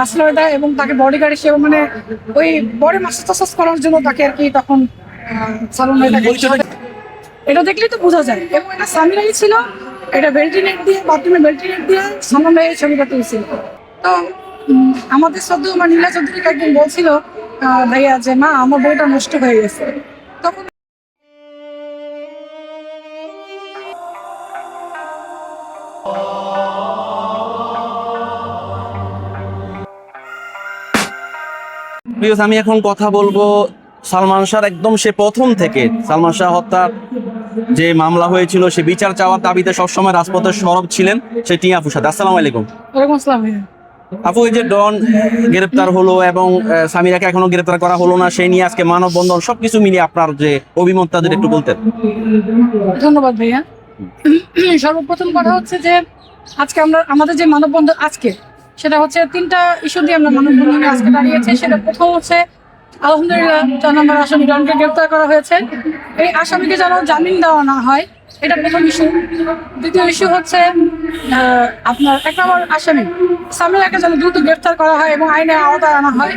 আসলো এটা এবং তাকে বডিগার্ড হিসেবে মানে ওই বডি মাসাজ করার জন্য তাকে আর কি তখন সালমান এটা দেখলেই তো বোঝা যায়। এবং এটা সামিরাই ছিল, এটা বেল্টিনেট দিয়ে বাথরুমে বেল্টিনেট দিয়ে সালমান ভাই এই ছবিটা তুলছিল। তো আমাদের শ্রদ্ধেয় আমার নীলা চৌধুরীকে একদিন বলছিল ভাইয়া যে মা আমার বইটা নষ্ট হয়ে গেছে। তখন আমি এখন কথা বলবো সালমান শাহ একদম সে প্রথম থেকে সালমান শাহ হত্যার যে মামলা হয়েছিল সে বিচার চাওয়ার দাবিতে সবসময় রাজপথের সরব ছিলেন সে টিয়া আপুর সাথে। আসসালামু আলাইকুম। ওয়ালাইকুম আসসালাম ভাইয়া। আপু, এই যে ডন গ্রেপ্তার হলো এবং সামিরাকে এখনো গ্রেপ্তার করা হলো না, সেই নিয়ে আজকে মানববন্ধন, সবকিছু মিলিয়ে আপনার যে অভিমতটা যদি একটু বলতেন। ধন্যবাদ ভাইয়া। সর্বপ্রথম কথা হচ্ছে যে আজকে আমাদের যে মানববন্ধন আজকে সেটা হচ্ছে তিনটা ইস্যু দিয়ে আমরা মানববন্ধনে আজকে দাঁড়িয়েছি। সেটা প্রথম হচ্ছে আলহামদুলিল্লাহ 4 নম্বর আসামি ডনকে গ্রেপ্তার করা হয়েছে, এই আসামিকে যেন জামিন দেওয়া না হয়, এটা প্রথম ইস্যু। দ্বিতীয় ইস্যু হচ্ছে আপনার 1 নম্বর আসামি সামিরাকে যেন দ্রুত গ্রেপ্তার করা হয় এবং আইনের আওতায় আনা হয়।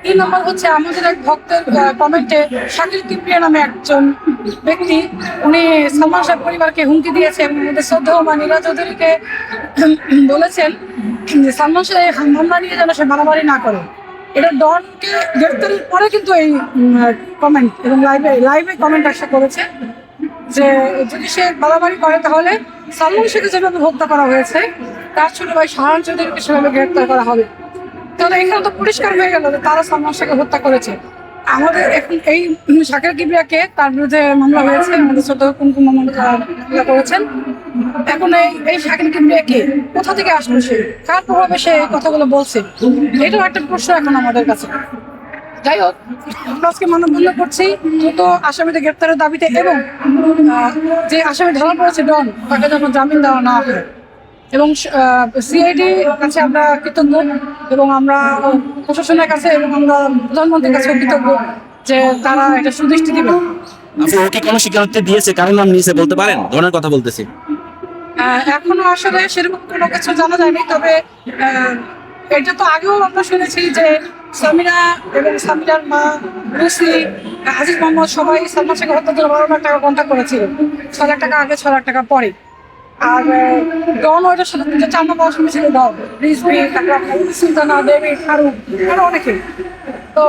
3 নম্বর হচ্ছে আমাদের এক ভক্তের কমেন্টে শাকিল কিবরিয়া নামে একজন ব্যক্তি, উনি সালমান শাহ পরিবারকে হুমকি দিয়েছে এবং আমাদের শ্রদ্ধেয় মা নীলা চৌধুরীকে বলেছেন যে সালমান শাহ মামলা নিয়ে যেন সে বাড়াবাড়ি না করে। এটা ডনকে গ্রেপ্তারের পরে কিন্তু এই কমেন্ট এবং লাইভে কমেন্ট আসা করেছে যে যদি সে বাড়াবাড়ি করে তাহলে সালমান শাহকে যেভাবে হত্যা করা হয়েছে তার ছোট ভাই শাহান চৌধুরীকে সেভাবে গ্রেপ্তার করা হবে। তাহলে এখানে তো পরিষ্কার হয়ে গেল যে তারা সালমান শাহকে হত্যা করেছে। আমাদের এখন এই শাকিল কিবরিয়াকে তার বিরুদ্ধে মামলা হয়েছে, আমাদের ছোট কুমকুম মামলা করেছেন। এখন এই শাকিল কিবরিয়াকে কোথা থেকে আসলো, সে কার প্রভাবে সে এই কথাগুলো বলছে, এটাও একটা প্রশ্ন এখন আমাদের কাছে। যাই হোক, আমরা আজকে মানববন্ধন করছি দ্রুত আসামিদের গ্রেপ্তারের দাবিতে এবং যে আসামি ধরা পড়েছে ডন তাকে যেন জামিন দেওয়া না হয়। এবং সিআইডি কাছে আমরা কৃতজ্ঞ এবং আমরা প্রশাসনের কাছে এবং আমরা প্রধানমন্ত্রীর কাছে কৃতজ্ঞ যে তারা এটা সুদৃষ্টি দিবেন। আপু, কি কোনো স্বীকারোক্তি দিয়েছে, কারণ নাম নিয়েছে বলতে পারেন? ধরনের কথা বলতেছি। এখনো আসলে সেরকম কোনো কিছু জানা যায়নি, তবে এটা তো আগেও আমরা শুনেছি যে সামিরা এবং সামিরার মা লুসি, আজিজ মোহাম্মদ সবাই সালমান শাহকে হত্যা করে 12 লাখ টাকা কন্ট্যাক্ট করেছিল, 6 লাখ টাকা আগে 6 লাখ টাকা পরে। আর ডন ওইটার সাথে 4 নম্বর আসামি ছিল ডন, রিজভি, তারপর আপনার সুলতানা, ডেভিড, ফারুক, আরো অনেকে। তো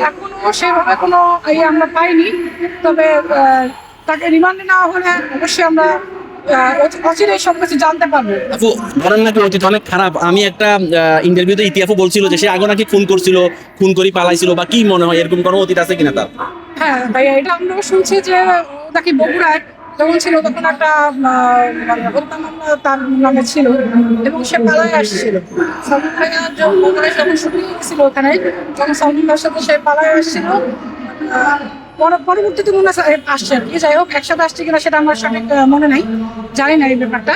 এখনো সেভাবে কোনো আমরা পাইনি, তবে তাকে রিমান্ডে নেওয়া হলে অবশ্যই আমরা অচিরেই সব কিছু জানতে পারবো। আপু, ধরেন নাকি অতীত অনেক খারাপ। আমি একটা ইন্টারভিউতে ইতিহাফ বলছিল যে সে আগে নাকি খুন করছিল, খুন করে পালাইছিল, বা কি মনে হয় এরকম কোনো অতীত আছে কিনা তার? হ্যাঁ ভাইয়া, এটা আমরা শুনছি যে নাকি বগুড়ায় যখন ছিল তখন একটা হত্যা মামলা তার নামে ছিল এবং সে পালায় আসছিল। সালমান ভাইয়া যখন বগুড়ায় যখন শুটিং ছিল ওখানে, যখন সালমান ভাইয়ের সাথে সে পালায় আসছিল, পরবর্তীতে মনে আসছে আর কি। যাই হোক, একসাথে আসছে কিনা সেটা আমার সঠিক মনে নাই, জানি না এই ব্যাপারটা।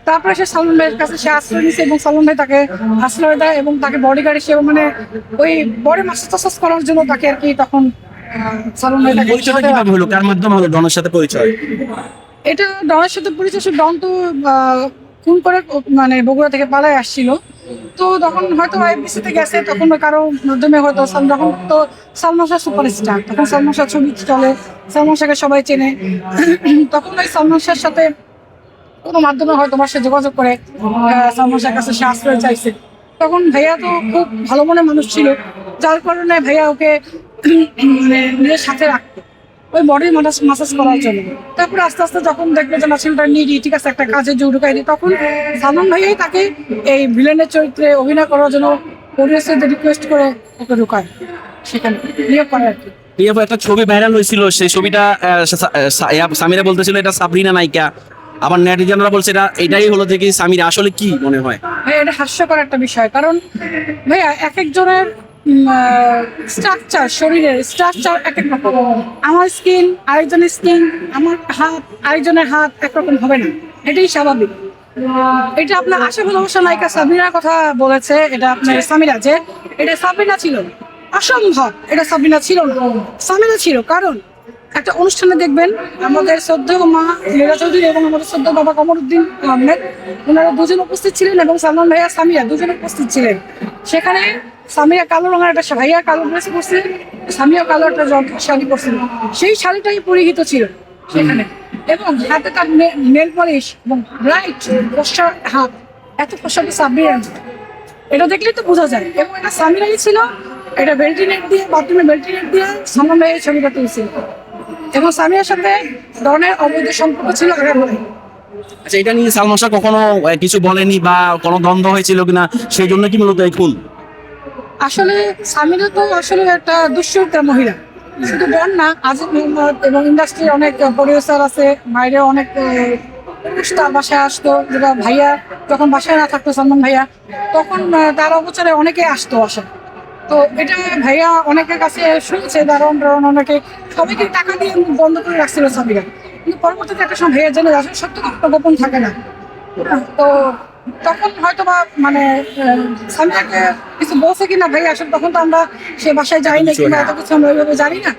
তারপরে সে সালমান ভাইয়ের কাছে সে আশ্রয় নিয়েছে এবং সালমান ভাই তাকে আশ্রয় দেয় এবং তাকে বডিগার্ড হিসেবে মানে ওই বডি মাসাজ করার জন্য তাকে আর কি তখন সালমান ভাই তাকে পরিচয়টা কিভাবে হলো, কার মাধ্যমে হলো ডনের সাথে পরিচয়? এটা ডনের সাথে পরিচয়, ডন তো খুন করে মানে বগুড়া থেকে পালায় আসছিল। তো তখন হয়তো আইবিসিতে গেছে, তখন কারো মাধ্যমে হয়তো যখন তো সালমান শাহ সুপারস্টার, তখন সালমান শাহ ছবি চলে, সালমান শাহকে সবাই চেনে, তখন ওই সালমান শাহের সাথে কোনো মাধ্যমে হয়তো আমার সে যোগাযোগ করে সালমান শাহের কাছে সে আশ্রয় চাইছে। তখন ভাইয়া তো খুব ভালো মনের মানুষ ছিল, যার কারণে ভাইয়া ওকে মানে নিজের সাথে রাখতো ওই বডি মাসাজ করার জন্য। তারপরে আস্তে আস্তে যখন দেখবে যে ছেলেটা নিডি, ঠিক আছে, একটা কাজে যোগ ঢুকাই দিই, তখন সালমান ভাইয়াই তাকে এই ভিলেনের চরিত্রে অভিনয় করার জন্য পরিবেশে রিকোয়েস্ট করে ওকে ঢুকায়, সেখানে নিয়োগ করে আর কি। একটা ছবি ভাইরাল হয়েছিল, সেই ছবিটা সামিরা বলতেছিল এটা সাবরিনা নায়িকা, আবার নেটিজেনরা বলছে এটাই হলো থেকে সামিরা। আসলে কি মনে হয় ভাই, এটা হাস্যকর একটা বিষয়, কারণ ভাইয়া এক একজনের স্ট্রাকচার, শরীরের স্ট্রাকচার এক এক রকম। আমার স্কিন আরেকজনের স্কিন, আমার হাত আরেকজনের হাত একরকম হবে না, এটাই স্বাভাবিক। এটা আপনার আশা ভালোবাসা নায়িকা সাবিনার কথা বলেছে, এটা আপনার সামিরা, যে এটা সাবিনা ছিল, অসম্ভব, এটা সাবিনা ছিল না, সামিরা ছিল। কারণ একটা অনুষ্ঠানে দেখবেন আমাদের শ্রদ্ধেয় মা লীলা চৌধুরী এবং আমাদের শ্রদ্ধেয় বাবা কমরুদ্দিন আহমেদ, ওনারা দুজন উপস্থিত ছিলেন এবং সালমান ভাইয়া সামিয়া দুজন উপস্থিত ছিলেন। সেখানে সামিয়া কালো রঙের একটা ভাইয়া কালো ড্রেস পরছিলেন, সামিয়া কালো একটা শাড়ি পরছিলেন, সেই শাড়িটাই পরিহিত ছিল সেখানে। এবং হাতে তার নেল পলিশ এবং ব্রাইট ফর্সা হাত, এত ফর্সা তো সাবিয়ার, এটা দেখলেই তো বোঝা যায়। এবং এটা সামিরাই ছিল, এটা বেল্টিনেট দিয়ে বাথরুমে বেল্টিনেট দিয়ে সালমান ভাইয়ের ছবিটা তুলছিল। এবং সামিয়ার সাথে ডনের অবৈধ সম্পর্ক ছিল আগের বলে। আচ্ছা, এটা নিয়ে সালমান শাহ কখনো কিছু বলেনি বা কোনো দ্বন্দ্ব হয়েছিল কিনা, সেই জন্য কি মূলত এই খুন? আসলে সামিরা তো আসলে একটা দুশ্চরিত্রা মহিলা, শুধু ডন না, আজিজ মোহাম্মদ এবং ইন্ডাস্ট্রির অনেক প্রডিউসার আছে, বাইরে অনেক পুরুষ তার বাসায় আসতো, যেটা ভাইয়া যখন বাসায় না থাকতো সালমান ভাইয়া, তখন তার অবচরে অনেকে আসতো আসে। তো এটা ভাইয়া অনেকের কাছে শুনেছে, দারুণ দারুণ অনেকে সবাইকে টাকা দিয়ে বন্ধ করে রাখছিল সামিরা। কিন্তু পরবর্তীতে একটা সময় ভাইয়া জেনে আসলে সত্য কখনো গোপন থাকে না। তো তখন হয়তো বা মানে সামিরাকে কিছু বলছে কিনা ভাই, আসলে তখন তো আমরা সে বাসায় যাই না কিংবা এত কিছু আমরা ওইভাবে জানি না।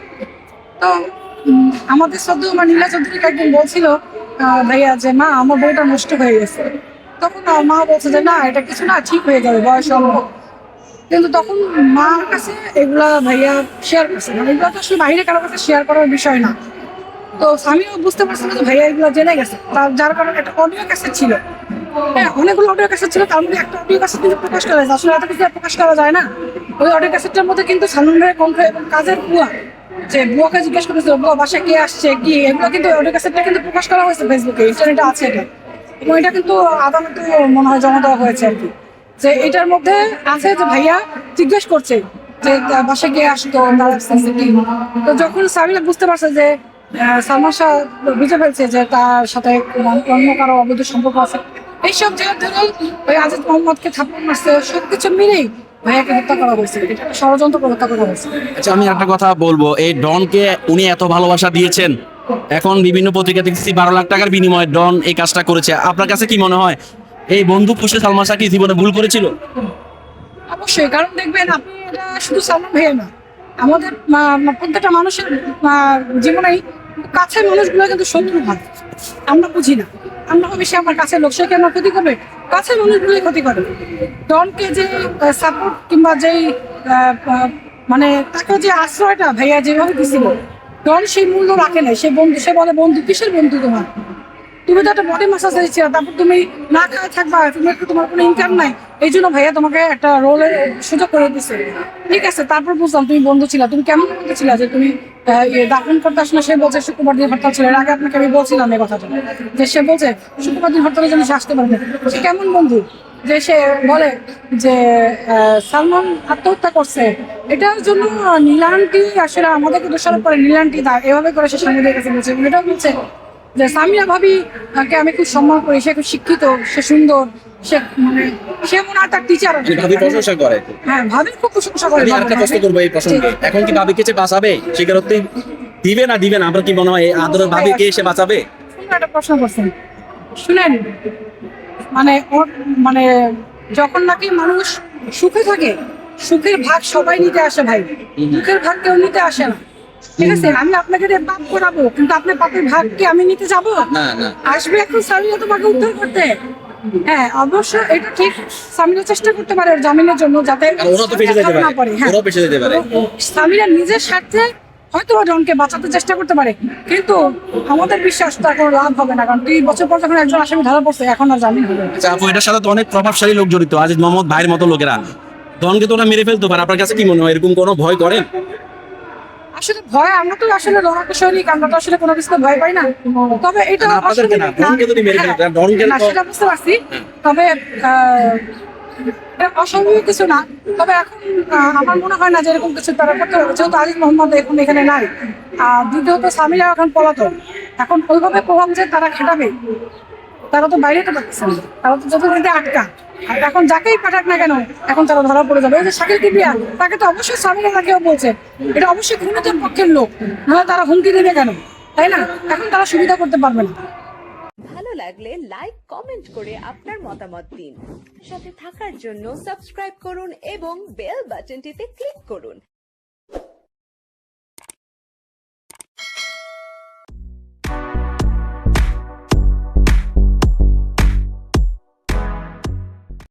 তো আমাদের সদ্য আমার নীলা চৌধুরীকে একদিন বলছিল ভাইয়া যে মা আমার বউটা নষ্ট হয়ে গেছে। তখন মা বলছে যে না, এটা কিছু না, ঠিক হয়ে যাবে, বয়স অল্প। কিন্তু তখন মার কাছে এগুলা ভাইয়া শেয়ার করছে, মানে এগুলো তো আসলে বাইরে কারোর কাছে শেয়ার করার বিষয় না। তো আমিও বুঝতে পারছিলাম যে ভাইয়া এগুলো জেনে গেছে, তার যার কারণে একটা অডিও ক্যাসেট ছিল। হ্যাঁ, অনেকগুলো অডিও ক্যাসেট ছিল, তার মধ্যে একটা অডিও ক্যাসেট কিন্তু প্রকাশ করা হয়েছে। আসলে এত কিছু আর প্রকাশ করা যায় না। ওই অডিও ক্যাসেটটার মধ্যে কিন্তু সালমান ভাইয়ের কণ্ঠ এবং কাজের বুয়া, যে বুয়াকে জিজ্ঞেস করেছিল বুয়া বাসায় কে আসছে কি, এগুলো কিন্তু অডিও ক্যাসেটটা কিন্তু প্রকাশ করা হয়েছে ফেসবুকে, ইন্টারনেটে আছে এটা। এবং এটা কিন্তু আদালতে মনে হয় জমা দেওয়া হয়েছে আর কি, যে এটার মধ্যে আছে যে ভাইয়া জিজ্ঞেস করছে যে বাসায় কে আসতো, তার আসছে কি। তো যখন সামিরা বুঝতে পারছে যে সালমান শাহ বুঝে ফেলছে যে তার সাথে অন্য কারো অবৈধ সম্পর্ক আছে, এইসব যে ধরে ওই আজিজ মোহাম্মদকে থাপ্পড় মারছে, সবকিছু মিলেই ভাইয়াকে হত্যা করা হয়েছে, এটা একটা ষড়যন্ত্র করে হত্যা করা হয়েছে। আচ্ছা, আমি একটা কথা বলবো, এই ডনকে উনি এত ভালোবাসা দিয়েছেন, এখন বিভিন্ন পত্রিকা দেখছি 12 লাখ টাকার বিনিময়ে ডন এই কাজটা করেছে। আপনার কাছে কি মনে হয় এই বন্ধু পুষে সালমান শাহ কি জীবনে ভুল করেছিল? অবশ্যই, কারণ দেখবেন আপনি এটা শুধু সালমান ভাইয়া না, আমাদের প্রত্যেকটা মানুষের জীবনেই কাছের মানুষগুলো কিন্তু শত্রু হয়, আমরা বুঝি না। আমরা বেশি আমার কাছের লোক, সে কেন ক্ষতি করবে, কাছের মানুষগুলোই ক্ষতি করে। ডনকে যে সাপোর্ট কিংবা যেই মানে তাকে যে আশ্রয়টা ভাইয়া যেভাবে দিছিল, ডন সেই মূল্য রাখে নাই। সে বন্ধু, সে বলে বন্ধু কিসের বন্ধু তোমার, তুমি তো একটা বডি মাসাজ দিচ্ছিল, তারপর তুমি না খায় থাকবা, তুমি একটু তোমার কোনো ইনকাম নাই, এই জন্য ভাইয়া তোমাকে একটা রোলের সুযোগ করে দিচ্ছে। ঠিক আছে, তারপর বুঝলাম তুমি বন্ধু ছিল। তুমি কেমন বন্ধু ছিল যে তুমি দাফন করতে আসলে সে বলছে শুক্রবার দিন হরতাল ছিল, এর আগে আপনাকে আমি বলছিলাম এই কথাটা, যে সে বলছে শুক্রবার দিন হরতালের জন্য সে আসতে পারবে। সে কেমন বন্ধু যে সে বলে যে সালমান আত্মহত্যা করছে, এটার জন্য নীলান্টি আসলে আমাদেরকে দোষারোপ করে, নীলান্টি এভাবে করে সে সাংবাদিকের কাছে বলছে। এটাও বলছে যে সামিয়া ভাবি কে আমি খুব সম্মান করি, সে খুব শিক্ষিত, সে সুন্দর, সে মানে সে মনে হয় তার টিচার। ভাবি প্রশংসা করে। হ্যাঁ, ভাবি খুব প্রশংসা করে। আমি আরেকটা প্রশ্ন করবো এই প্রসঙ্গে, এখন কি ভাবিকে যে বাঁচাবে স্বীকারোক্তি দিবে না দিবে না, আমরা কি মনে হয় এই আদরের ভাবিকে এসে বাঁচাবে? সুন্দর একটা প্রশ্ন করছেন, শুনেন। মানে মানে যখন নাকি মানুষ সুখে থাকে, সুখের ভাগ সবাই নিতে আসে ভাই, দুঃখের ভাগ কেউ নিতে আসে না। ঠিক আছে, আমি আপনাকে দিয়ে পাপ করাবো, কিন্তু আপনার পাপের ভাগ কি আমি নিতে যাবো? না না, আসবে এখন সামিয়া তোমাকে উদ্ধার করতে। হ্যাঁ, অবশ্য এটা ঠিক, সামিরা চেষ্টা করতে পারে ওর জামিনের জন্য, যাতে ওরা তো পেছে যেতে না পারে, হ্যাঁ, ওরা পেছে যেতে পারে। সামিরা নিজের স্বার্থে হয়তো ডনকে বাঁচাতে চেষ্টা করতে পারে, কিন্তু আমাদের বিশ্বাস তার কোনো লাভ হবে না, কারণ 30 বছর পর যখন একজন আসামি ধরা পড়ছে, এখন আর জামিন হবে না। আচ্ছা আপু, এটার সাথে তো অনেক প্রভাবশালী লোক জড়িত, আজিজ মোহাম্মদ ভাইয়ের মতো লোকেরা, ডনকে তো ওরা মেরে ফেলতে পারে। আপনার কাছে কি মনে হয়, এরকম কোনো ভয় করেন? আসলে ভয়, আমরা তো আসলে রণাঙ্গ সৈনিক, আমরা তো আসলে কোনো কিছুতে ভয় পাই না। তবে এটা না, আপনাদেরকে না, ডনকে যদি মেরে ফেলতে, ডনকে না, সেটা বুঝতে পারছি। তবে এটা অস্বাভাবিক কিছু না। তবে এখন আমার মনে হয় না যে এরকম কিছু তারা করতে হবে, যেহেতু আজিজ মোহাম্মদ এখন এখানে নাই। দ্বিতীয়ত সামিরা এখন পলাতক, এখন ওইভাবে প্রভাব যে তারা খেটাবে, তারা তো বাইরে তো পাচ্ছে না, তারা তো যতদিন আটকা। আর এখন যাকেই পাঠাক না কেন, এখন তারা ধরা পড়ে যাবে। এই যে শাকিল কিবরিয়া, তাকে তো অবশ্যই সামিরা তাকেও বলছে, এটা অবশ্যই খুনিদের পক্ষের লোক, নাহলে তারা হুমকি দেবে কেন, তাই না? এখন তারা সুবিধা করতে পারবে না। ভালো লাগলে লাইক কমেন্ট করে আপনার মতামত দিন। সাথে থাকার জন্য সাবস্ক্রাইব করুন এবং বেল বাটনটিতে ক্লিক করুন।